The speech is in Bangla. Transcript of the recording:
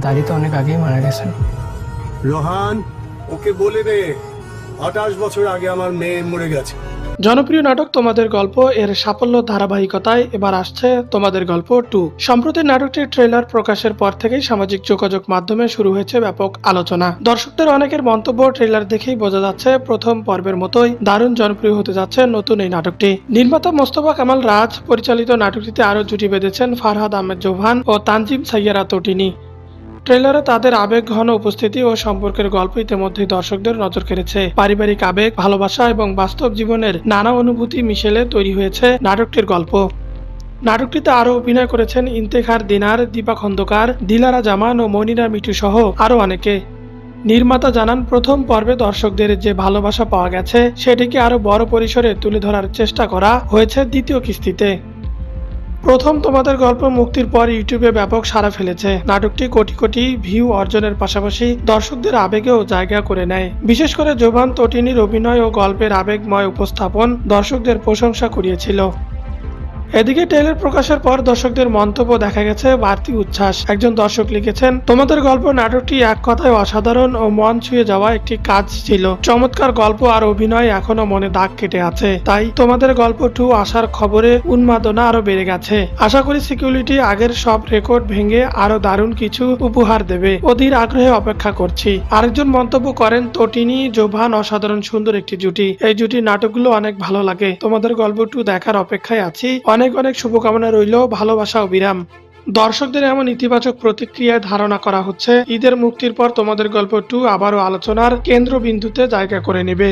দাদি তো অনেক আগেই মারা গেছেন। রোহান, ওকে বলে দে 28 বছর আগে আমার মেয়ে মরে গেছে। জনপ্রিয় নাটক তোমাদের গল্প এর সাফল্য ধারাবাহিকতায় এবার আসছে তোমাদের গল্প 2। সম্প্রতি নাটকটির ট্রেলার প্রকাশের পর থেকেই সামাজিক যোগাযোগ মাধ্যমে শুরু হয়েছে ব্যাপক আলোচনা। দর্শকদের অনেকের মন্তব্য, ট্রেলার দেখেই বোঝা যাচ্ছে প্রথম পর্বের মতোই দারুণ জনপ্রিয় হতে যাচ্ছে নতুন এই নাটকটি। নির্মাতা মোস্তফা কামাল রাজ পরিচালিত নাটকটিতে আরও জুটি বেঁধেছেন ফারহাদ আহমেদ জোভান ও তানজিম সাইয়ারা তটিনী। ট্রেলারে তাদের আবেগ ঘন উপস্থিতি ও সম্পর্কের গল্প ইতিমধ্যেই দর্শকদের নজর কেড়েছে। পারিবারিক আবেগ, ভালোবাসা এবং বাস্তব জীবনের নানা অনুভূতি মিশেলে তৈরি হয়েছে নাটকটির গল্প। নাটকটিতে আরও অভিনয় করেছেন ইন্তেখার দিনার, দীপা খন্দকার, দিলারা জামান ও মনিরা মিঠু সহ আরও অনেকে। নির্মাতা জানান, প্রথম পর্বে দর্শকদের যে ভালোবাসা পাওয়া গেছে সেটিকে আরও বড় পরিসরে তুলে ধরার চেষ্টা করা হয়েছে দ্বিতীয় কিস্তিতে। প্রথম তোমাদের গল্প মুক্তির পর ইউটিউবে ব্যাপক সাড়া ফেলেছে। নাটকটি কোটি কোটি ভিউ অর্জনের পাশাপাশি দর্শকদের আবেগেও জায়গা করে নেয়। বিশেষ করে জোভান তটিনীর অভিনয় ও গল্পের আবেগময় উপস্থাপন দর্শকদের প্রশংসা কুড়িয়েছিল। এদিকে ট্রেলার প্রকাশের পর দর্শকদের মন্তব্য দেখা গেছে বাড়তি উচ্ছ্বাস। একজন দর্শক লিখেছেন, তোমাদের গল্প নাটকটি এক কথায় অসাধারণ ও মন ছুঁয়ে যাওয়া একটি কাজ ছিল। চমৎকার গল্প আর অভিনয় এখনো মনে দাগ কেটে আছে। তাই তোমাদের গল্প 2 আসার খবরে উন্মাদনা আরো বেড়ে গেছে। আশা করি সিকিউরিটি আগের সব রেকর্ড ভেঙে আরো দারুণ কিছু উপহার দেবে। অধীর আগ্রহে অপেক্ষা করছি। আরেকজন মন্তব্য করেন, তটিনী জোভান অসাধারণ সুন্দর একটি জুটি। এই জুটির নাটকগুলো অনেক ভালো লাগে। তোমাদের গল্প 2 দেখার অপেক্ষায় আছি। অনেক অনেক শুভকামনা রইল, ভালোবাসা ও বিরাম। দর্শকদের এমন ইতিবাচক প্রতিক্রিয়ায় ধারণা করা হচ্ছে ঈদের মুক্তির পর তোমাদের গল্প 2 আবারও আলোচনার কেন্দ্রবিন্দুতে জায়গা করে নেবে।